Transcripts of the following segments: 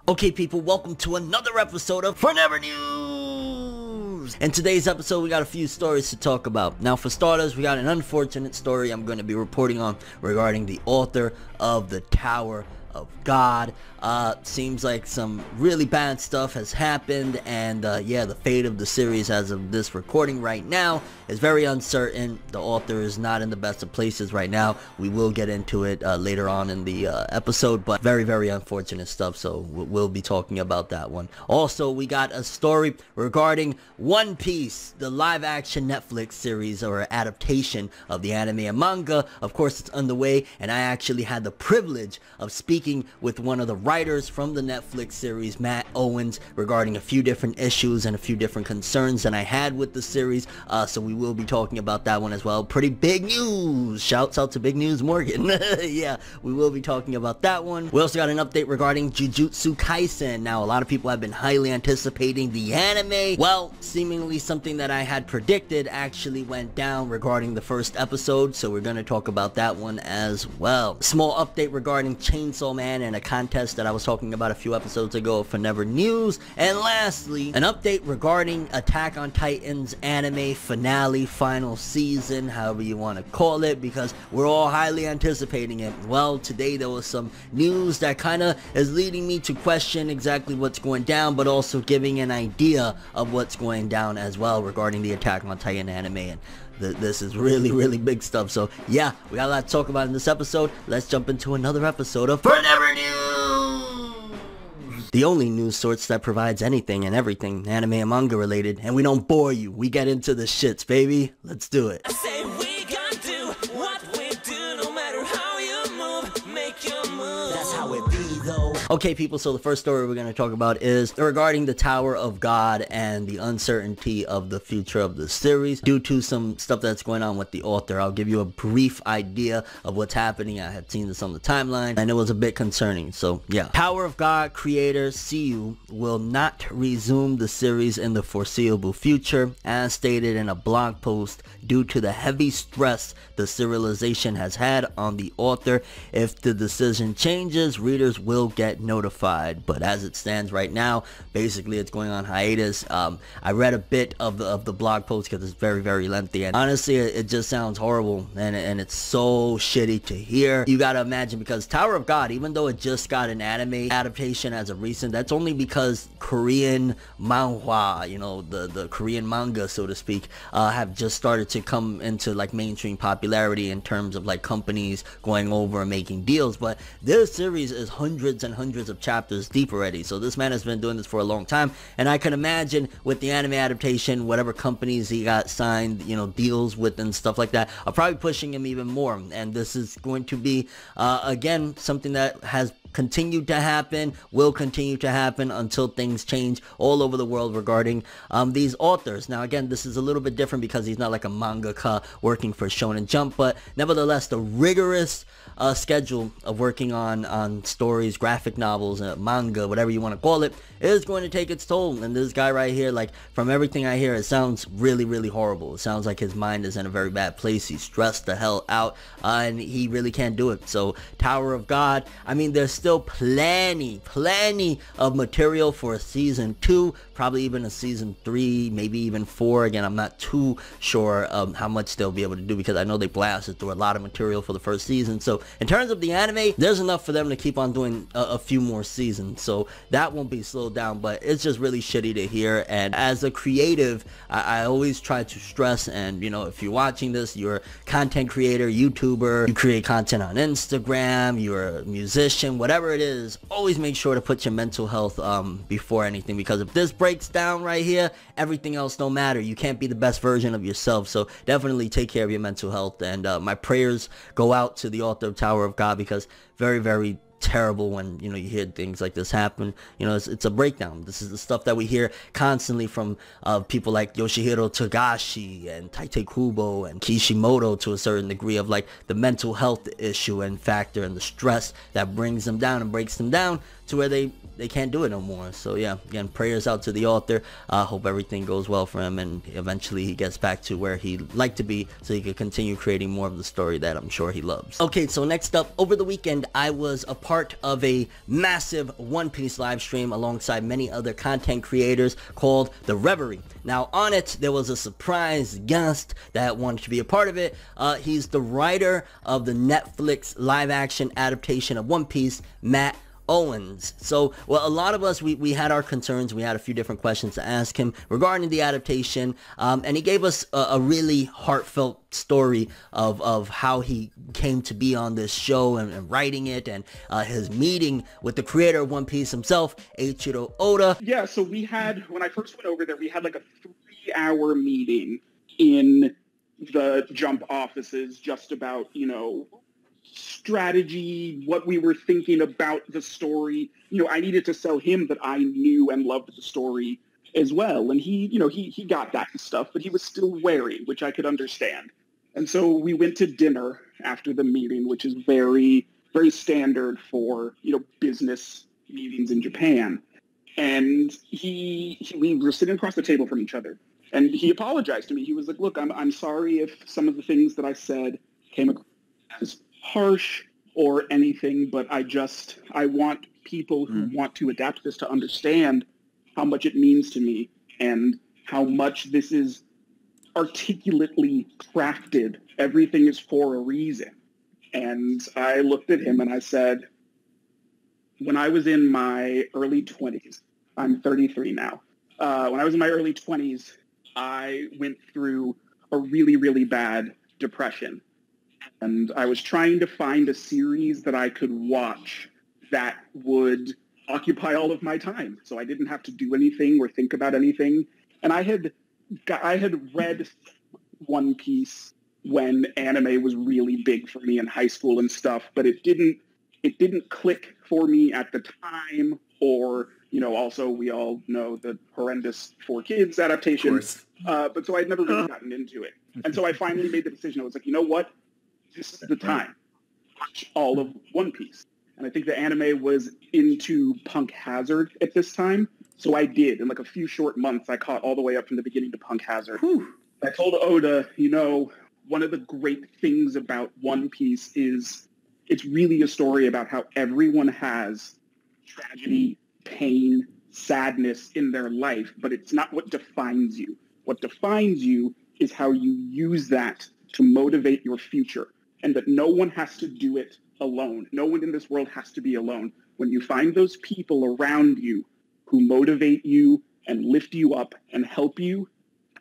Okay people, welcome to another episode of Fornever News! In today's episode we got a few stories to talk about. Now for starters, we got an unfortunate story I'm going to be reporting on regarding the author of the Tower of God. Seems like some really bad stuff has happened, and yeah, the fate of the series as of this recording right now is very uncertain. The author is not in the best of places right now. We will get into it later on in the episode, but very unfortunate stuff, so we'll be talking about that one. Also, we got a story regarding One Piece, the live action Netflix series or adaptation of the anime and manga. Of course, it's underway, and I actually had the privilege of speaking with one of the writers from the Netflix series, Owens, regarding a few different issues and a few different concerns that I had with the series, so we will be talking about that one as well. Pretty big news! Shouts out to Big News Morgan. Yeah, we will be talking about that one. We also got an update regarding Jujutsu Kaisen. Now, a lot of people have been highly anticipating the anime. Well, seemingly something that I had predicted actually went down regarding the first episode, so we're going to talk about that one as well. Small update regarding Chainsaw Man and a contest that I was talking about a few episodes ago for Fornever News. And lastly, an update regarding Attack on Titan's anime finale, final season, however you want to call it, because we're all highly anticipating it. Well, today there was some news that kind of is leading me to question exactly what's going down, but also giving an idea of what's going down as well regarding the Attack on Titan anime. And this is really big stuff. So yeah, we got a lot to talk about in this episode. Let's jump into another episode of Fornever News, the only news source that provides anything and everything anime and manga related, and we don't bore you. We get into the shits, baby. Let's do it. I say we gonna do what we do, no matter how you move, make your move. That's how it be though. Okay people, so the first story we're going to talk about is regarding the Tower of God and the uncertainty of the future of the series due to some stuff that's going on with the author. I'll give you a brief idea of what's happening. I had seen this on the timeline and it was a bit concerning, so yeah. Tower of God creator CU will not resume the series in the foreseeable future, as stated in a blog post, due to the heavy stress the serialization has had on the author. If the decision changes, readers will get notified, but as it stands right now, basically it's going on hiatus. I read a bit of the blog post because it's very lengthy, and honestly it just sounds horrible, and it's so shitty to hear. You gotta imagine, because Tower of God, even though it just got an anime adaptation as of recent, that's only because Korean manhwa, you know, the Korean manga, so to speak, have just started to come into like mainstream popularity in terms of like companies going over and making deals. But this series is hundreds and hundreds of chapters deep already, so this man has been doing this for a long time, and I can imagine with the anime adaptation, whatever companies he got signed, you know, deals with and stuff like that, are probably pushing him even more. And this is going to be again something that has continued to happen, will continue to happen until things change all over the world regarding these authors. Now again, this is a little bit different because he's not like a mangaka working for Shonen Jump, but nevertheless the rigorous schedule of working on stories, graphic novels, manga, whatever you want to call it, is going to take its toll. And this guy right here, like, from everything I hear, it sounds really horrible. It sounds like his mind is in a very bad place. He's stressed the hell out, and he really can't do it. So Tower of God, I mean, there's still plenty of material for a season 2, probably even a season 3, maybe even 4. Again, I'm not too sure how much they'll be able to do, because I know they blasted through a lot of material for the first season. So in terms of the anime, there's enough for them to keep on doing a few more seasons, so that won't be slowed down. But it's just really shitty to hear, and as a creative, I always try to stress, and you know, if you're watching this, you're a content creator, YouTuber, you create content on Instagram, you're a musician, whatever it is, always make sure to put your mental health before anything, because if this breaks down right here, everything else don't matter. You can't be the best version of yourself, so definitely take care of your mental health. And my prayers go out to the author of Tower of God, because very terrible when, you know, you hear things like this happen. You know, it's a breakdown. This is the stuff that we hear constantly from people like Yoshihiro Togashi and Tite Kubo and Kishimoto, to a certain degree, of like the mental health issue and factor and the stress that brings them down and breaks them down to where they they can't do it no more. So yeah, again, prayers out to the author. Hope everything goes well for him, and eventually he gets back to where he'd like to be, so he could continue creating more of the story that I'm sure he loves. Okay, so next up, over the weekend, I was a part of a massive One Piece live stream alongside many other content creators called The Reverie. Now on it, there was a surprise guest that wanted to be a part of it. He's the writer of the Netflix live action adaptation of One Piece, Matt Owens. So, well, a lot of us, we had our concerns. We had a few different questions to ask him regarding the adaptation, and he gave us a really heartfelt story of how he came to be on this show and writing it, and his meeting with the creator of One Piece himself, Eiichiro Oda. Yeah, so we had, when I first went over there, we had like a 3-hour meeting in the Jump offices just about, you know, strategy, what we were thinking about the story. You know, I needed to sell him that I knew and loved the story as well. And he, you know, he got that stuff, but he was still wary, which I could understand. And so we went to dinner after the meeting, which is very, very standard for, you know, business meetings in Japan. And we were sitting across the table from each other. And he apologized to me. He was like, look, I'm sorry if some of the things that I said came across as harsh or anything, but I want people who want to adapt this to understand how much it means to me and how much this is articulately crafted. Everything is for a reason. And I looked at him and I said, when I was in my early 20s, I'm 33 now. When I was in my early 20s, I went through a really, really bad depression. And I was trying to find a series that I could watch that would occupy all of my time, so I didn't have to do anything or think about anything. And I had read One Piece when anime was really big for me in high school and stuff, but it didn't click for me at the time. Or, you know, also we all know the horrendous 4Kids adaptation. But so I'd never really gotten into it. And so I finally made the decision. I was like, you know what? This is the time. Watch all of One Piece. And I think the anime was into Punk Hazard at this time. So I did. In like a few short months, I caught all the way up from the beginning to Punk Hazard. I told Oda, you know, one of the great things about One Piece is it's really a story about how everyone has tragedy, pain, sadness in their life, but it's not what defines you. What defines you is how you use that to motivate your future, and that no one has to do it alone. No one in this world has to be alone. When you find those people around you who motivate you and lift you up and help you,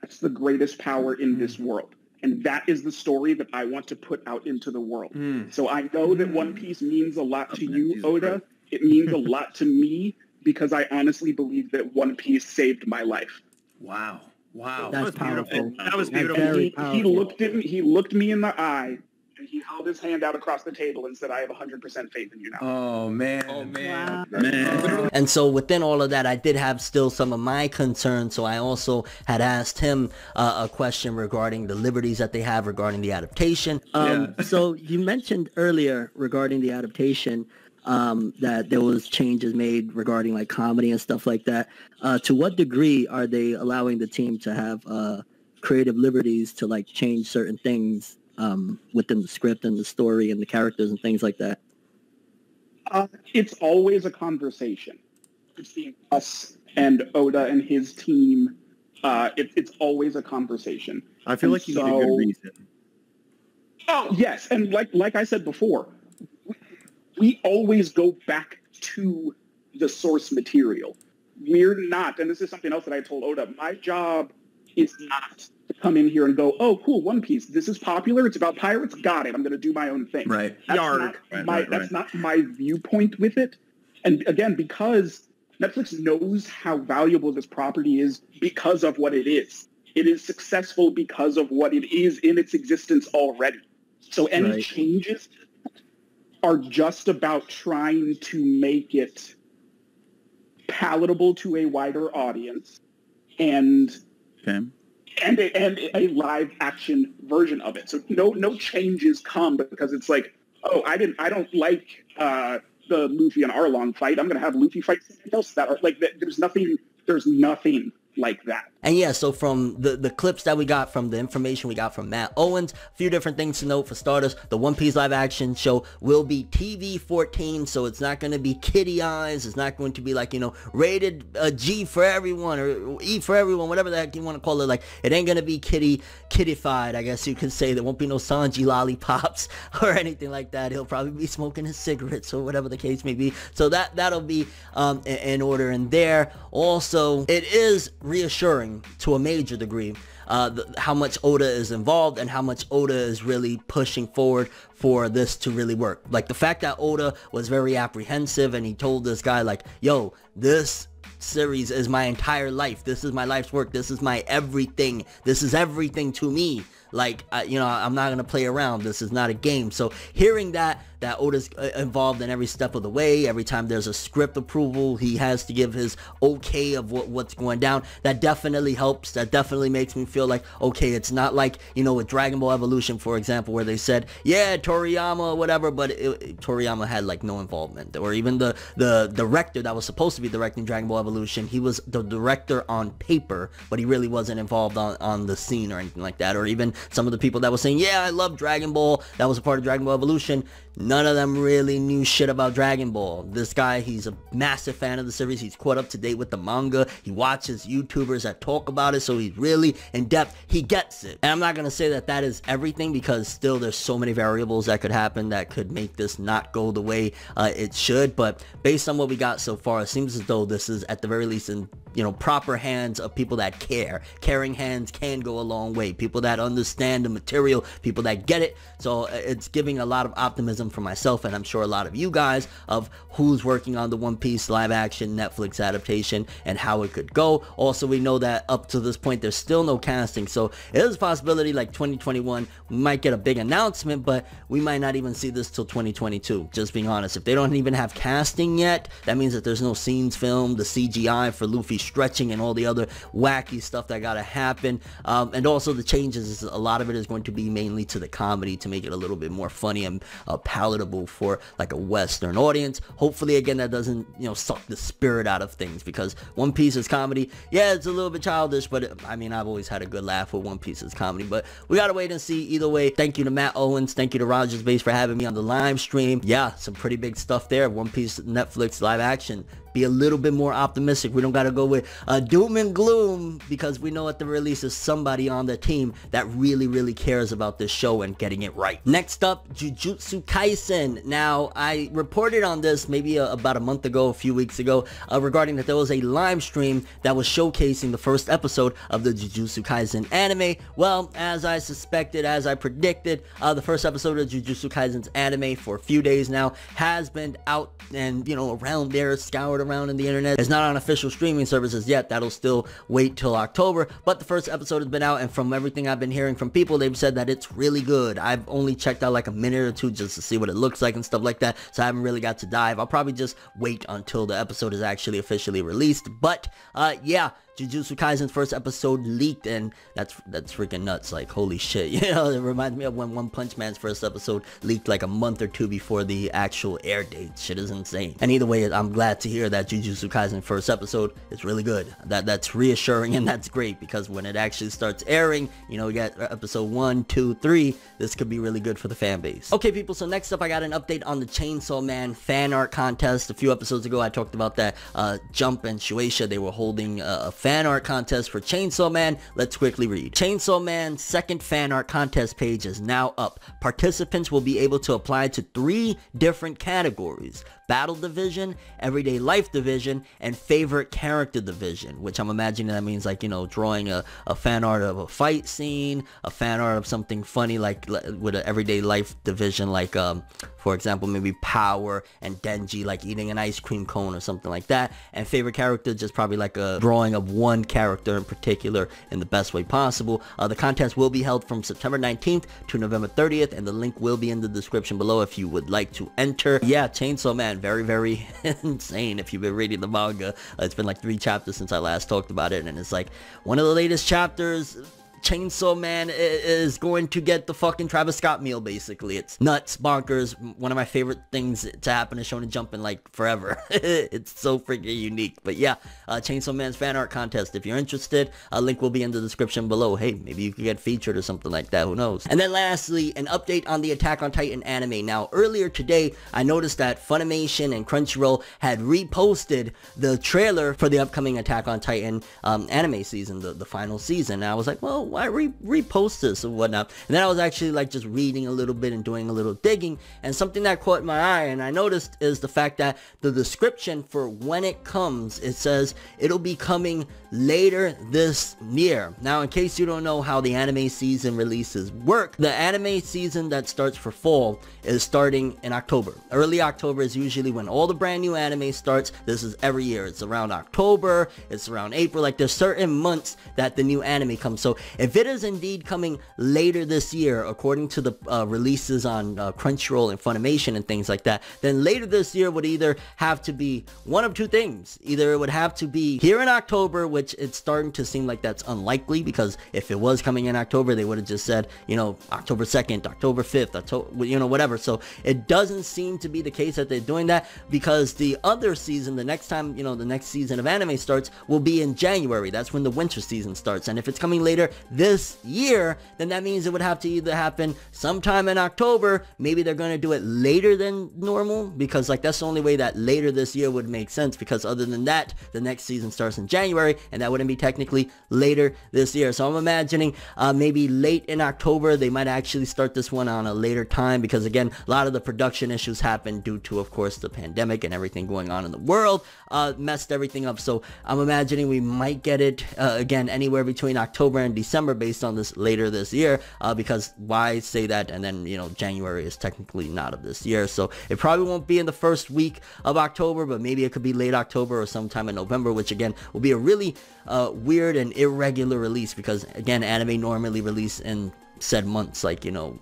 that's the greatest power in this world. And that is the story that I want to put out into the world. So I know that One Piece means a lot to you, Oda. It means a lot to me because I honestly believe that One Piece saved my life. Wow. That's powerful. That was beautiful. He looked me in the eye, and he held his hand out across the table and said, I have 100% faith in you now. Oh, man. Wow. And so within all of that, I did have still some of my concerns. So I also had asked him a question regarding the liberties that they have regarding the adaptation. So you mentioned earlier regarding the adaptation that there was changes made regarding like comedy and stuff like that. To what degree are they allowing the team to have creative liberties to like change certain things within the script and the story and the characters and things like that? It's always a conversation between us and Oda and his team. It's always a conversation. I feel like you need a good reason. Oh, yes. And like I said before, we always go back to the source material. We're not, and this is something else that I told Oda, my job is not to come in here and go, oh, cool, One Piece, this is popular, it's about pirates, got it, I'm going to do my own thing. Right. That's not my viewpoint with it. And again, because Netflix knows how valuable this property is because of what it is. It is successful because of what it is in its existence already. So any changes are just about trying to make it palatable to a wider audience and a live action version of it. So no changes come because it's like, oh, I don't like the Luffy and Arlong fight. I'm going to have Luffy fight something else that are like, there's nothing like that. And yeah, so from the clips that we got, from the information we got from Matt Owens, a few different things to note. For starters, the One Piece live action show will be TV-14, so it's not going to be kitty eyes. It's not going to be like, you know, rated G for everyone or E for everyone, whatever the heck you want to call it. Like, it ain't going to be kiddified, I guess you could say. There won't be no Sanji lollipops or anything like that. He'll probably be smoking his cigarettes or whatever the case may be. So that'll be in order in there. Also, it is reassuring to a major degree how much Oda is involved and how much Oda is really pushing forward for this to really work. Like, the fact that Oda was very apprehensive and he told this guy, like, yo, this series is my entire life. This is my life's work. This is my everything. This is everything to me. Like, you know, I'm not going to play around. This is not a game. So hearing that Oda's involved in every step of the way, every time there's a script approval, he has to give his okay of what's going down. That definitely helps. That definitely makes me feel like, okay, it's not like, you know, with Dragon Ball Evolution, for example, where they said, yeah, Toriyama or whatever, but Toriyama had like no involvement. Or even the director that was supposed to be directing Dragon Ball Evolution, he was the director on paper, but he really wasn't involved on the scene or anything like that. Or even some of the people that were saying, yeah, I love Dragon Ball, that was a part of Dragon Ball Evolution, none of them really knew shit about Dragon Ball. This guy, he's a massive fan of the series. He's caught up to date with the manga. He watches YouTubers that talk about it, so he's really in depth. He gets it. And I'm not going to say that is everything, because still there's so many variables that could happen that could make this not go the way it should. But based on what we got so far, it seems as though this is at the very least in, you know, proper hands of people that care. Caring hands can go a long way. People that understand the material, people that get it. So it's giving a lot of optimism for myself, and I'm sure a lot of you guys, of who's working on the One Piece live action Netflix adaptation and how it could go. Also, we know that up to this point there's still no casting, so it is a possibility like 2021 we might get a big announcement, but we might not even see this till 2022, just being honest. If they don't even have casting yet, that means that there's no scenes filmed, the CGI for Luffy stretching and all the other wacky stuff that gotta happen. And also the changes, a lot of it is going to be mainly to the comedy to make it a little bit more funny and palatable for like a Western audience. Hopefully, again, that doesn't, you know, suck the spirit out of things, because One Piece is comedy. Yeah, it's a little bit childish, but I mean, I've always had a good laugh with One Piece's comedy. But we gotta wait and see. Either way, thank you to Matt Owens, thank you to Rogers Base for having me on the live stream. Yeah, some pretty big stuff there. One Piece Netflix live action. Be a little bit more optimistic. We don't got to go with doom and gloom, because we know at the release is somebody on the team that really cares about this show and getting it right. Next up, Jujutsu Kaisen. Now, I reported on this maybe about a month ago, a few weeks ago, regarding that there was a live stream that was showcasing the first episode of the Jujutsu Kaisen anime. Well, as I suspected, as I predicted, the first episode of Jujutsu Kaisen's anime for a few days now has been out and, you know, around there, scoured around in the internet. It's not on official streaming services yet. That'll still wait till October, but the first episode has been out, and from everything I've been hearing from people, they've said that it's really good. I've only checked out like a minute or two just to see what it looks like and stuff like that, so I haven't really got to dive. I'll probably just wait until the episode is actually officially released. But yeah, Jujutsu Kaisen's first episode leaked, and that's freaking nuts. Like, holy shit. You know, it reminds me of when One Punch Man's first episode leaked like a month or two before the actual air date. Shit is insane. And either way, I'm glad to hear that Jujutsu Kaisen first episode is really good. That's reassuring, and that's great, because when it actually starts airing, you know, we got episode 1, 2, 3. This could be really good for the fan base. Okay, people, so next up, I got an update on the Chainsaw Man fan art contest. A few episodes ago, I talked about that. Jump and Shueisha, they were holding a fan art contest for Chainsaw Man. Let's quickly read. Chainsaw Man's second fan art contest page is now up. Participants will be able to apply to 3 different categories: Battle Division, Everyday Life Division, and Favorite Character Division, which I'm imagining that means, like, you know, drawing a fan art of a fight scene, a fan art of something funny, like with an Everyday Life Division, like, for example, maybe Power and Denji, like eating an ice cream cone or something like that. And Favorite Character, just probably like a drawing of one character in particular in the best way possible. The contest will be held from September 19th to November 30th, and the link will be in the description below if you would like to enter. Yeah, Chainsaw Man, very insane. If you've been reading the manga, it's been like 3 chapters since I last talked about it, and it's like one of the latest chapters. Chainsaw Man is going to get the fucking Travis Scott meal, basically. It's nuts, bonkers, one of my favorite things to happen to Shonen Jump in like forever. It's so freaking unique. But yeah, Chainsaw Man's fan art contest. If you're interested, a link will be in the description below. Hey, maybe you could get featured or something like that, who knows. And then lastly, an update on the Attack on Titan anime. Now, earlier today, I noticed that Funimation and Crunchyroll had reposted the trailer for the upcoming Attack on Titan anime season, the final season. And I was like, well, why repost this and whatnot? And then I was actually like just reading a little bit and doing a little digging, and something that caught my eye and I noticed is the fact that the description for when it comes, it says it'll be coming later this year. Now, in case you don't know how the anime season releases work, the anime season that starts for fall is starting in October. Early October is usually when all the brand new anime starts. This is every year. It's around October, it's around April. Like, there's certain months that the new anime comes. So if it is indeed coming later this year, according to the releases on Crunchyroll and Funimation and things like that, then later this year would either have to be one of two things. Either it would have to be here in October, which it's starting to seem like that's unlikely, because if it was coming in October, they would have just said, you know, October 2nd, October 5th, October, you know, whatever. So it doesn't seem to be the case that they're doing that, because the other season, the next time, you know, the next season of anime starts will be in January. That's when the winter season starts. And if it's coming later this year, then that means it would have to either happen sometime in October. Maybe they're going to do it later than normal, because like that's the only way that later this year would make sense, because other than that, the next season starts in January, and that wouldn't be technically later this year. So I'm imagining maybe late in October they might actually start this one on a later time, because again, a lot of the production issues happened due to, of course, the pandemic and everything going on in the world messed everything up. So I'm imagining we might get it again anywhere between October and December based on this later this year, because why say that and then, you know, January is technically not of this year. So it probably won't be in the first week of October, but maybe it could be late October or sometime in November, which again will be a really weird and irregular release, because again, anime normally release in said months, like, you know,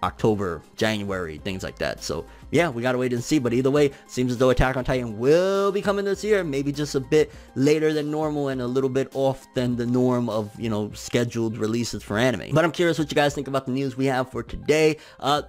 October, January, things like that. So yeah, we gotta wait and see. But either way, seems as though Attack on Titan will be coming this year, maybe just a bit later than normal and a little bit off than the norm of, you know, scheduled releases for anime. But I'm curious what you guys think about the news we have for today.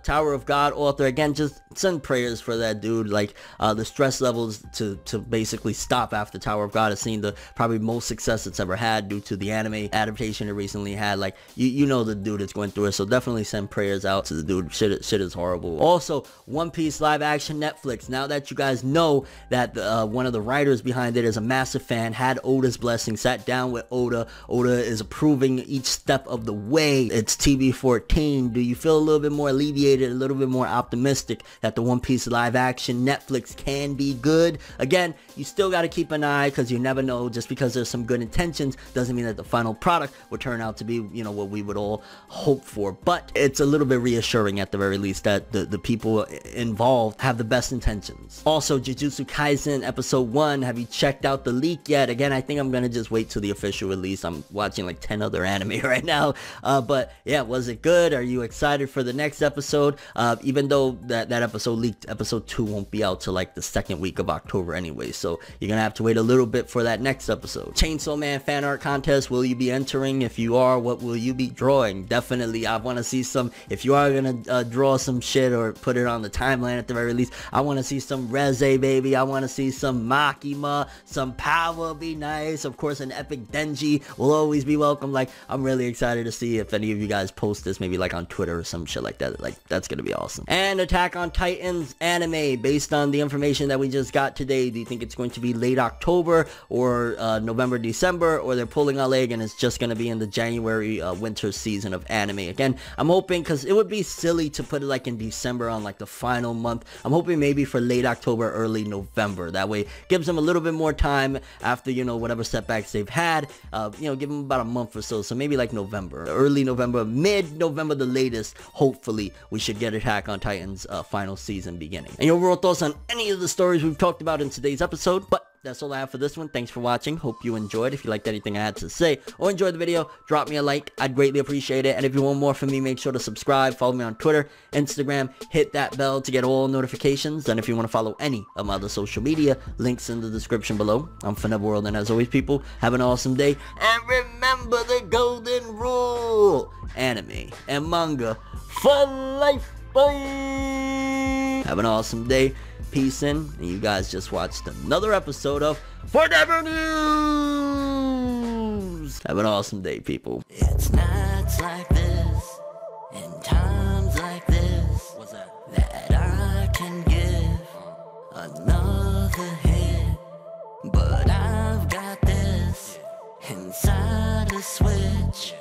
Tower of God author, again, just send prayers for that dude. Like, the stress levels to basically stop after Tower of God has seen the probably most success it's ever had due to the anime adaptation it recently had. Like, you know the dude is going through it, so definitely send prayers out to the dude. Shit is horrible. Also, One Piece live action Netflix. Now that you guys know that one of the writers behind it is a massive fan, had Oda's blessing, sat down with Oda. Oda is approving each step of the way. It's TV14. Do you feel a little bit more alleviated, a little bit more optimistic that the One Piece live action Netflix can be good? Again, you still got to keep an eye, because you never know. Just because there's some good intentions doesn't mean that the final product will turn out to be, you know, what we would all hope for. But it's a little bit reassuring at the very least that the people involved have the best intentions. Also, Jujutsu Kaisen episode 1, have you checked out the leak yet? Again, I think I'm gonna just wait till the official release. I'm watching like 10 other anime right now, but yeah, was it good? Are you excited for the next episode? Even though that episode leaked, episode 2 won't be out till like the second week of October anyway, so you're gonna have to wait a little bit for that next episode. Chainsaw Man fan art contest, will you be entering? If you are, what will you be drawing? Definitely, I want to see some. If you are gonna draw some shit or put it on the timeline at the very least, I want to see some Reze, baby. I want to see some Makima, some power be nice. Of course, an epic Denji will always be welcome. Like, I'm really excited to see if any of you guys post this, maybe like on Twitter or some shit like that. Like, that's gonna be awesome. And Attack on Titan's anime, based on the information that we just got today, do you think it's going to be late October or November, December, or they're pulling a leg and it's just gonna be in the January winter season of anime? Again, I'm hoping, because it would be silly to put it like in December on like the final month. I'm hoping maybe for late October, early November. That way gives them a little bit more time after, you know, whatever setbacks they've had. You know, give them about a month or so. So maybe like November, early November, mid-November the latest. Hopefully we should get Attack on Titan's final season beginning. And your overall thoughts on any of the stories we've talked about in today's episode. But that's all I have for this one. Thanks for watching. Hope you enjoyed. If you liked anything I had to say or enjoyed the video, drop me a like. I'd greatly appreciate it. And if you want more from me, make sure to subscribe. Follow me on Twitter, Instagram. Hit that bell to get all notifications. And if you want to follow any of my other social media, links in the description below. I'm ForneverWorld, and as always, people, have an awesome day. And remember the golden rule: anime and manga for life. Bye. Have an awesome day. Peace in. And you guys just watched another episode of Fornever News. Have an awesome day, people. It's nights like this, and times like this, that I can give another hit. But I've got this inside a switch.